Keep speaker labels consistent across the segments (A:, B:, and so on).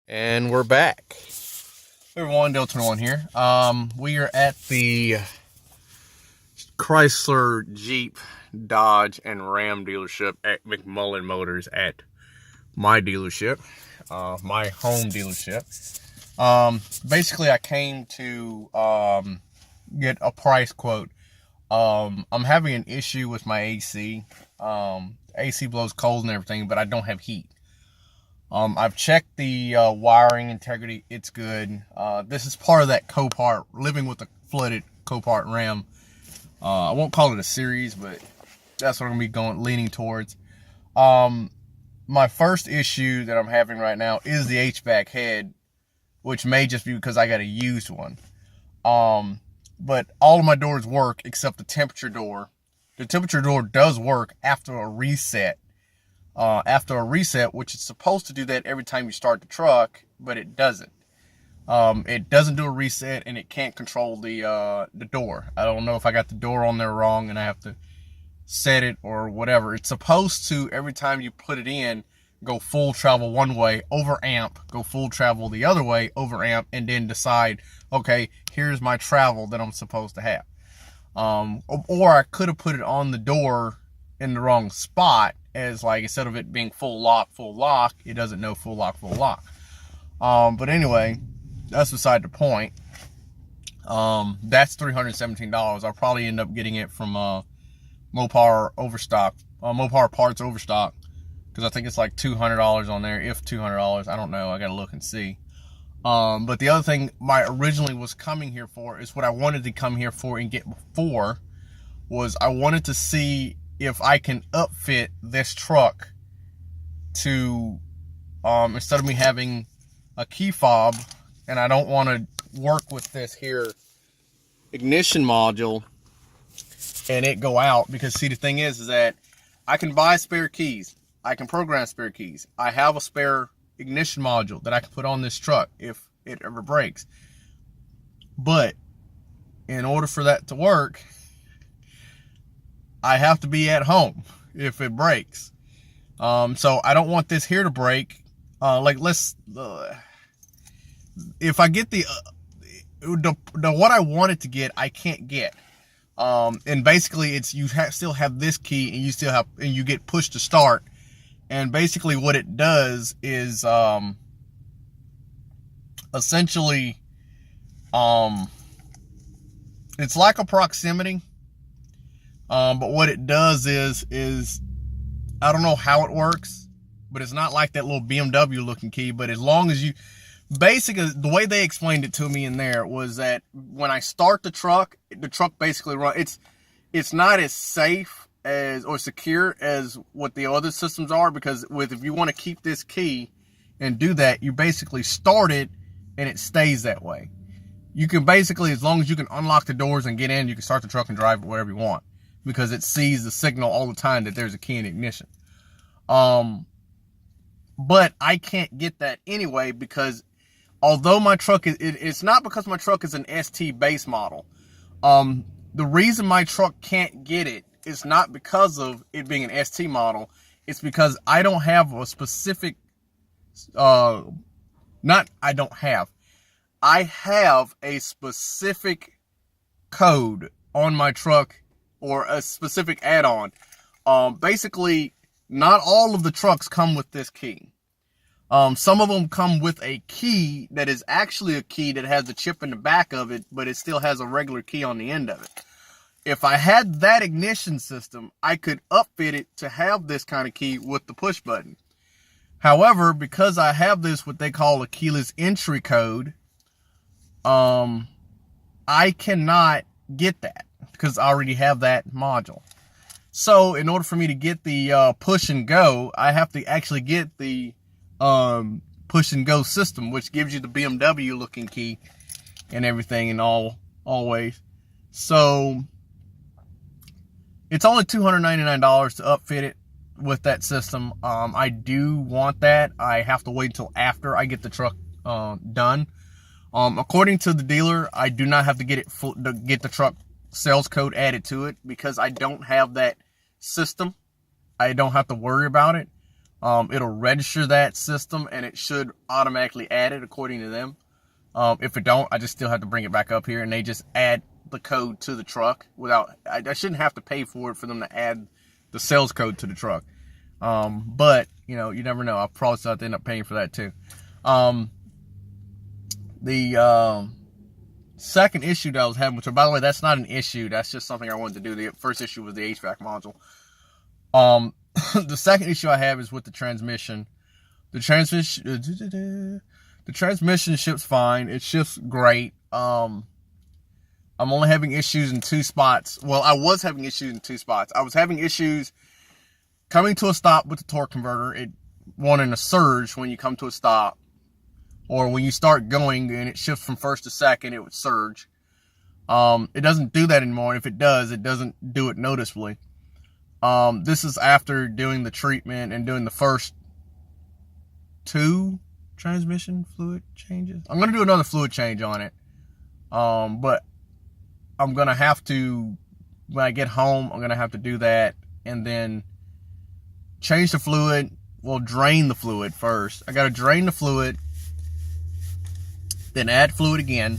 A: And we're back. Hey everyone, Dale 21 here. We are at the Chrysler, Jeep, Dodge, and Ram dealership at McMullen Motors at my dealership, my home dealership. Basically, I came to get a price quote. I'm having an issue with my AC. AC blows cold and everything, but I don't have heat. I've checked the wiring integrity. It's good. This is part of that Copart, living with a flooded Copart Ram. I won't call it a series, but that's what I'm going to be leaning towards. My first issue that I'm having right now is the HVAC head, which may just be because I got a used one. But all of my doors work except the temperature door. The temperature door does work after a reset. Which is supposed to do that every time you start the truck, but it doesn't. It doesn't do a reset, and it can't control the door. I don't know if I got the door on there wrong and I have to set it or whatever. It's supposed to, every time you put it in, go full travel one way, over amp, go full travel the other way, over amp, and then decide, okay, here's my travel that I'm supposed to have. Or I could have put it on the door in the wrong spot, as like instead of it being full lock, it doesn't know full lock. But anyway, that's beside the point. That's $317. I'll probably end up getting it from Mopar Overstock, Mopar Parts Overstock, because I think it's like $200 on there, if $200. I don't know. I gotta look and see. But the other thing my originally was coming here for is what I wanted to come here for and get before was I wanted to see if I can upfit this truck to, instead of me having a key fob, and I don't want to work with this here ignition module and it go out, because see, the thing is that I can buy spare keys. I can program spare keys. I have a spare ignition module that I can put on this truck if it ever breaks. But in order for that to work, I have to be at home if it breaks. So I don't want this here to break. If I get the what I wanted to get, I can't get. And basically it's, still have this key and you get push to start. And basically what it does is, essentially, it's like a proximity. But what it does is I don't know how it works, but it's not like that little BMW looking key. But as long as basically, the way they explained it to me in there was that when I start the truck basically runs. It's not as safe as or secure as what the other systems are, because if you want to keep this key and do that, you basically start it and it stays that way. You can basically, as long as you can unlock the doors and get in, you can start the truck and drive it whatever you want, because it sees the signal all the time that there's a key in ignition. But I can't get that anyway, because although my truck it's not because my truck is an ST base model. The reason my truck can't get it is not because of it being an ST model. It's because I don't have a specific, I have a specific code on my truck, or a specific add-on. Basically, not all of the trucks come with this key. Some of them come with a key that is actually a key that has a chip in the back of it, but it still has a regular key on the end of it. If I had that ignition system, I could upfit it to have this kind of key with the push button. However, because I have this, what they call a keyless entry code, I cannot get that, because I already have that module. So in order for me to get the push and go, I have to actually get the push and go system, which gives you the BMW looking key and everything and all ways. So it's only $299 to upfit it with that system. I do want that. I have to wait until after I get the truck done. According to the dealer, I do not have to get the truck sales code added to it, because I don't have that system. I don't have to worry about it. It'll register that system and it should automatically add it according to them. If it don't, I just still have to bring it back up here and they just add the code to the truck without, I shouldn't have to pay for it for them to add the sales code to the truck. But you know, you never know. I'll probably still have to end up paying for that too. The second issue that I was having, which by the way, that's not an issue. That's just something I wanted to do. The first issue was the HVAC module. The second issue I have is with the transmission. The transmission shifts fine. It shifts great. I'm only having issues in 2 spots. Well, I was having issues in 2 spots. I was having issues coming to a stop with the torque converter. It wanting a surge when you come to a stop. Or when you start going and it shifts from first to second, it would surge. It doesn't do that anymore. And if it does, it doesn't do it noticeably. This is after doing the treatment and doing the first 2 transmission fluid changes. I'm going to do another fluid change on it. But I'm going to have to, when I get home, I'm going to have to do that and then change the fluid. Well, drain the fluid first. I got to drain the fluid, then add fluid again.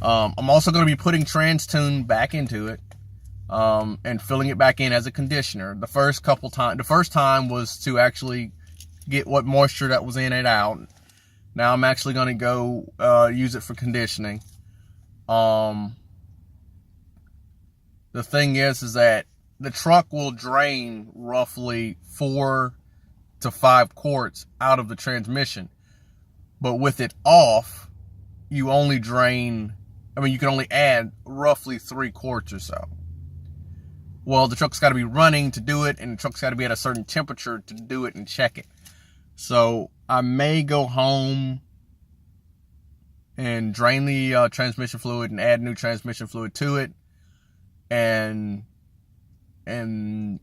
A: I'm also going to be putting TransTune back into it. And filling it back in as a conditioner. The first time was to actually get what moisture that was in it out. Now I'm actually going to go use it for conditioning. The thing is that the truck will drain roughly 4 to 5 quarts out of the transmission, but with it off, you only drain. You can only add roughly 3 quarts or so. Well, the truck's got to be running to do it, and the truck's got to be at a certain temperature to do it and check it. So I may go home and drain the transmission fluid and add new transmission fluid to it, and then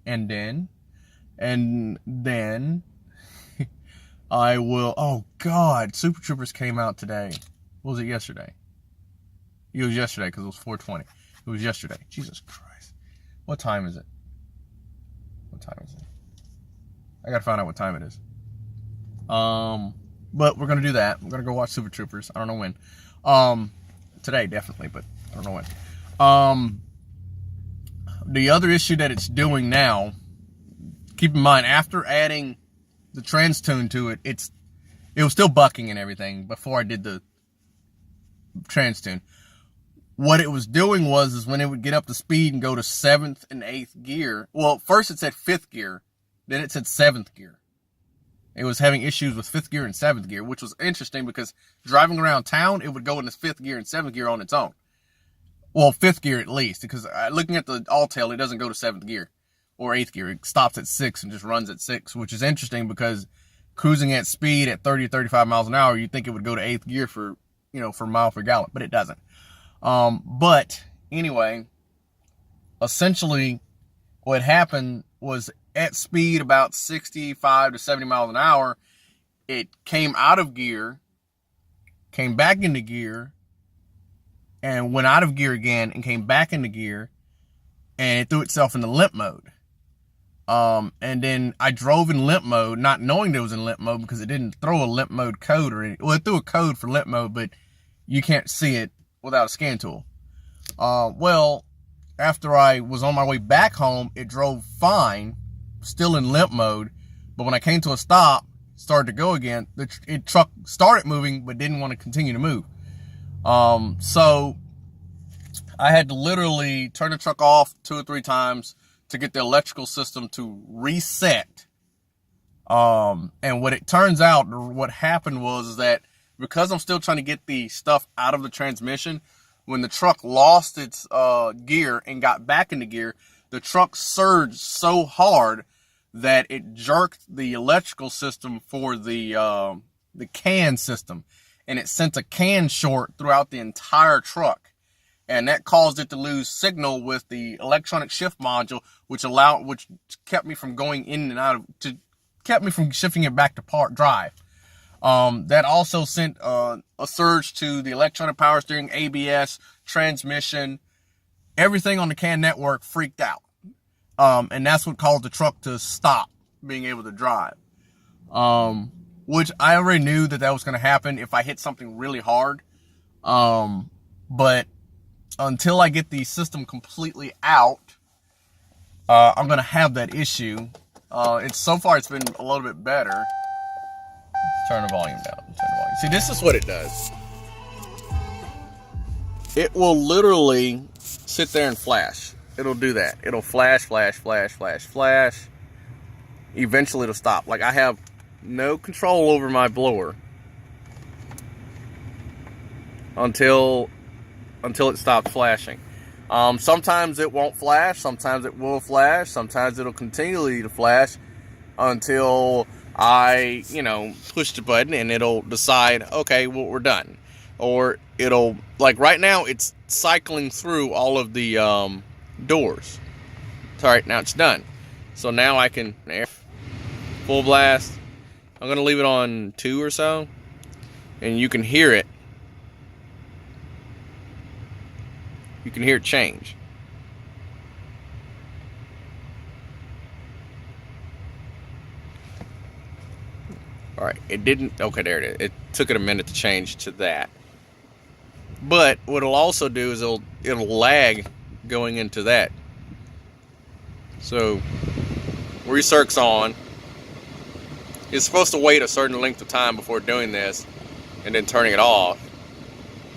A: I will. Oh God, Super Troopers came out today. What was it, yesterday? It was yesterday because it was 4:20. It was yesterday. Jesus Christ. What time is it? What time is it? I gotta find out what time it is. But we're gonna do that. We're gonna go watch Super Troopers. I don't know when. Today definitely, but I don't know when. The other issue that it's doing now, keep in mind, after adding the TransTune to it, it was still bucking and everything before I did the TransTune. What it was doing is when it would get up to speed and go to 7th and 8th gear. Well, first it said 5th gear, then it said 7th gear. It was having issues with 5th gear and 7th gear, which was interesting because driving around town, it would go into 5th gear and 7th gear on its own. Well, 5th gear at least, because looking at the Alltel, it doesn't go to 7th gear or 8th gear. It stops at 6 and just runs at 6, which is interesting because cruising at speed at 30 or 35 miles an hour, you'd think it would go to 8th gear for mile per gallon, but it doesn't. But anyway, essentially what happened was at speed about 65 to 70 miles an hour, it came out of gear, came back into gear, and went out of gear again and came back into gear, and it threw itself into limp mode. And then I drove in limp mode, not knowing that it was in limp mode because it didn't throw a limp mode code or anything. Well, it threw a code for limp mode, but you can't see it without a scan tool. Well, after I was on my way back home, it drove fine, still in limp mode. But when I came to a stop, started to go again, the truck started moving, but didn't want to continue to move. So I had to literally turn the truck off 2 or 3 times to get the electrical system to reset. And what it turns out, what happened was that because I'm still trying to get the stuff out of the transmission, when the truck lost its gear and got back into gear, the truck surged so hard that it jerked the electrical system for the CAN system, and it sent a CAN short throughout the entire truck, and that caused it to lose signal with the electronic shift module, which kept me from going in and out of, kept me from shifting it back to part drive. That also sent a surge to the electronic power steering, ABS, transmission. Everything on the CAN network freaked out. And that's what caused the truck to stop being able to drive. Which I already knew that was going to happen if I hit something really hard. But until I get the system completely out, I'm going to have that issue. So far it's been a little bit better. Let's turn the volume down. See, this is what it does. It will literally sit there and flash. It'll do that. It'll flash, flash, flash, flash, flash. Eventually it'll stop. Like, I have no control over my blower until it stops flashing. Sometimes it won't flash, sometimes it will flash, sometimes it'll continually to flash until I, push the button and it'll decide, okay, well, we're done. Or it'll, like right now, it's cycling through all of the doors. All right, now it's done. So now I can full blast. I'm going to leave it on 2 or so, and you can hear it. You can hear it change. All right, it didn't. Okay, there it is. It took it a minute to change to that. But what it'll also do is it'll lag going into that. So recirc's on. It's supposed to wait a certain length of time before doing this and then turning it off.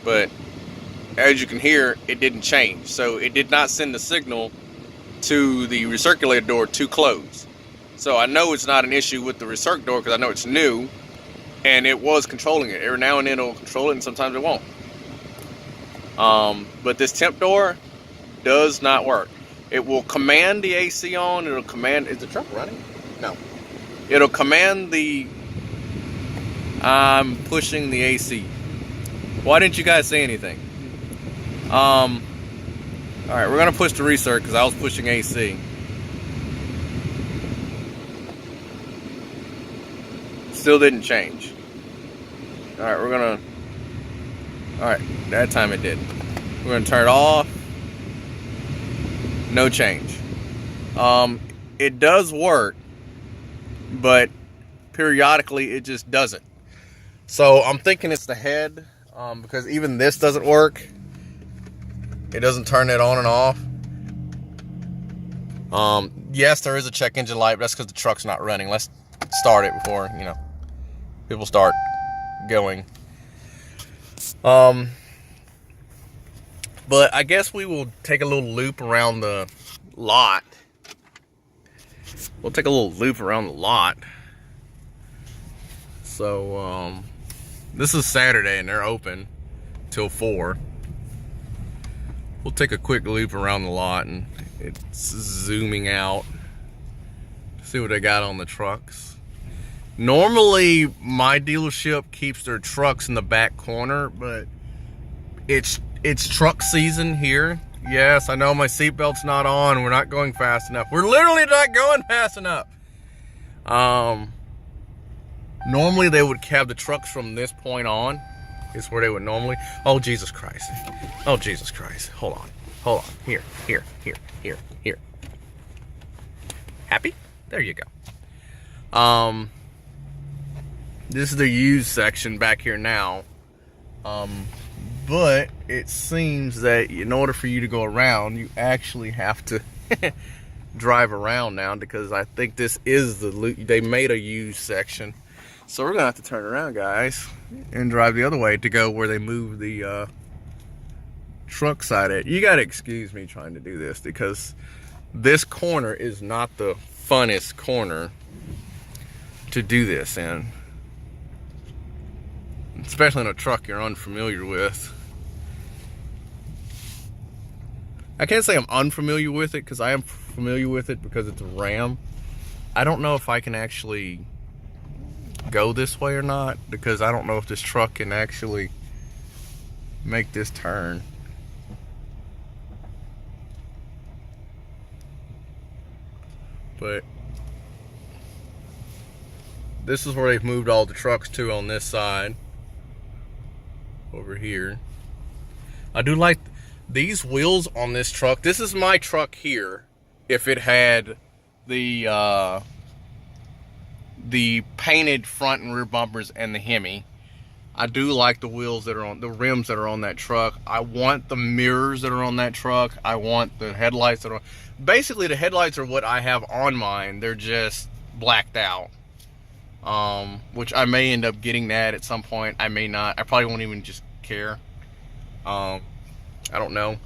A: But as you can hear, it didn't change. So it did not send the signal to the recirculator door to close. So I know it's not an issue with the recirc door because I know it's new and it was controlling it. Every now and then it'll control it and sometimes it won't. But this temp door does not work. It will command the AC on. It'll command, is the truck running? No. It'll command I'm pushing the AC. Why didn't you guys say anything? All right, we're gonna push the recirc because I was pushing AC. Still didn't change. All right, that time it did. We're gonna turn it off. No change. It does work, but periodically it just doesn't. So I'm thinking it's the head, because even this doesn't work. It doesn't turn it on and off. Yes, there is a check engine light, but that's because the truck's not running. Let's start it before, people start going. But I guess we will take a little loop around the lot. We'll take a little loop around the lot. So, this is Saturday and they're open till 4. We'll take a quick loop around the lot and it's zooming out. See what they got on the trucks. Normally, my dealership keeps their trucks in the back corner, but it's truck season here. Yes, I know my seatbelt's not on. We're not going fast enough. We're literally not going fast enough. Normally they would have the trucks from this point on. Is where they would normally. Oh, Jesus Christ. Oh, Jesus Christ. Hold on. Here. Happy? There you go. This is the used section back here now. But it seems that in order for you to go around, you actually have to drive around now, because I think this is they made a used section. So we're gonna have to turn around, guys, and drive the other way to go where they move the truck side at. You gotta excuse me trying to do this, because this corner is not the funnest corner to do this in. Especially in a truck you're unfamiliar with. I can't say I'm unfamiliar with it, because I am familiar with it because it's a Ram. I don't know if I can actually go this way or not, because I don't know if this truck can actually make this turn. But this is where they've moved all the trucks to on this side. Over here. I do like these wheels on this truck. This is my truck here if it had the the painted front and rear bumpers and the Hemi. I do like the wheels that are on, the rims that are on that truck. I want the mirrors that are on that truck. I want the headlights that are on. Basically, the headlights are what I have on mine. They're just blacked out. Which I may end up getting that at some point. I may not. I probably won't even just care. I don't know.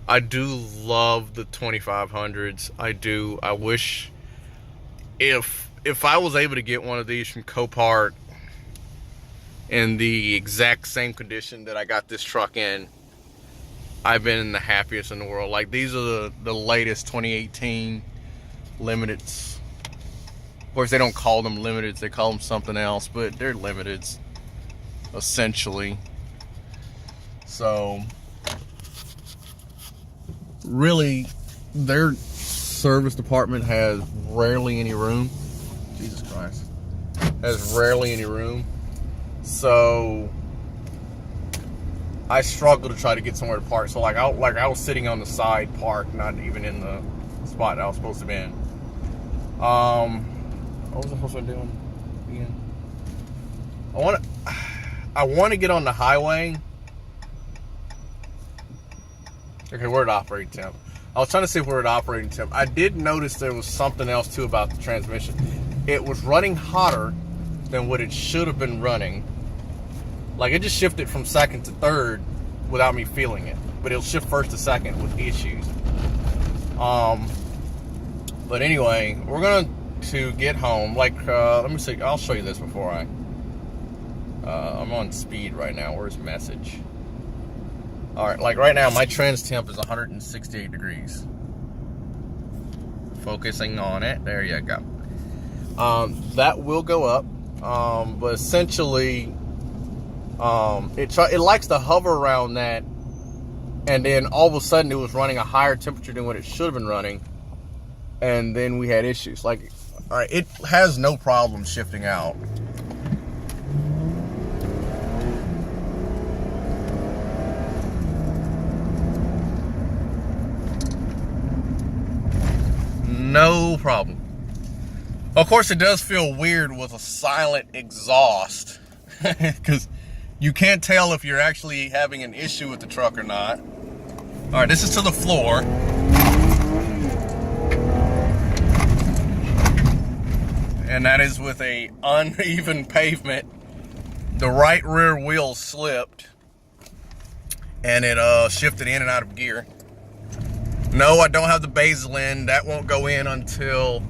A: I do love the 2500s. I do. I wish if I was able to get one of these from Copart in the exact same condition that I got this truck in, I've been the happiest in the world. Like, these are the latest 2018 limiteds. Of course, they don't call them limiteds, they call them something else, but they're limiteds essentially. So really, their service department has rarely any room. Jesus Christ. Has rarely any room. So I struggle to try to get somewhere to park. So I was sitting on the side park, not even in the spot that I was supposed to be in. What was I supposed to be doing again? I want to get on the highway. Okay, we're at operating temp. I was trying to see if we're at operating temp. I did notice there was something else too about the transmission. It was running hotter than what it should have been running. Like, it just shifted from second to third without me feeling it. But it'll shift first to second with issues. But anyway, we're going to get home. Like, let me see. I'll show you this before I'm on speed right now. Where's message? Alright, like right now, my trans temp is 168 degrees. Focusing on it. There you go. That will go up. But essentially, it likes to hover around that, and then all of a sudden it was running a higher temperature than what it should have been running, and then we had issues. Like, all right, it has no problem shifting out. No problem. Of course, it does feel weird with a silent exhaust because you can't tell if you're actually having an issue with the truck or not. All right, this is to the floor. And that is with a uneven pavement. The right rear wheel slipped and it shifted in and out of gear. No, I don't have the basal end. That won't go in until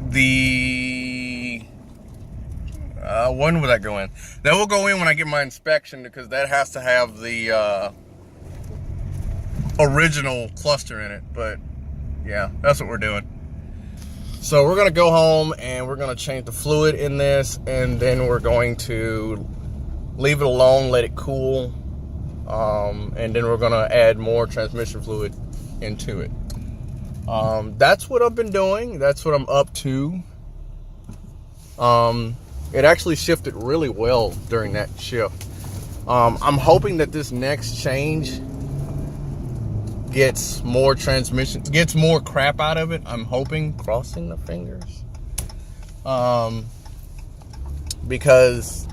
A: the when will that go in? That will go in when I get my inspection, because that has to have the original cluster in it. But yeah, that's what we're doing. So we're gonna go home and we're gonna change the fluid in this, and then we're going to leave it alone, let it cool, and then we're gonna add more transmission fluid into it. That's what I've been doing. That's what I'm up to. It actually shifted really well during that shift. I'm hoping that this next change gets more transmission, gets more crap out of it. I'm hoping, crossing the fingers, because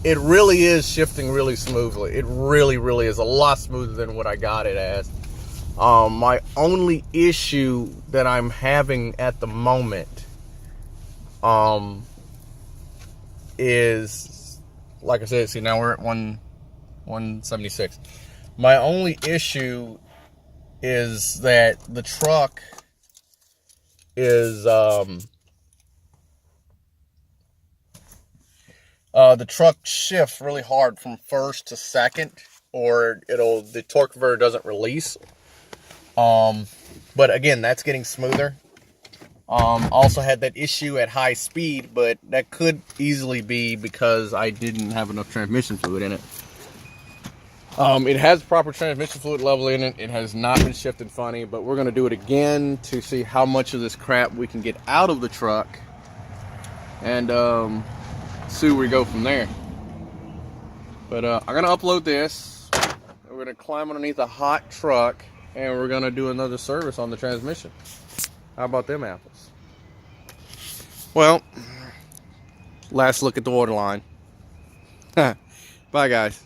A: it really is shifting really smoothly. It really, really is a lot smoother than what I got it as. My only issue that I'm having at the moment is, like I said, see, now we're at 176. My only issue is that the truck is the truck shifts really hard from first to second, or the torque converter doesn't release. But again, that's getting smoother. Also had that issue at high speed, but that could easily be because I didn't have enough transmission fluid in it. It has proper transmission fluid level in it. It has not been shifted funny, but we're going to do it again to see how much of this crap we can get out of the truck, and see where we go from there. But I'm going to upload this. We're going to climb underneath a hot truck, and we're going to do another service on the transmission. How about them apples? Well, last look at the water line. Bye, guys.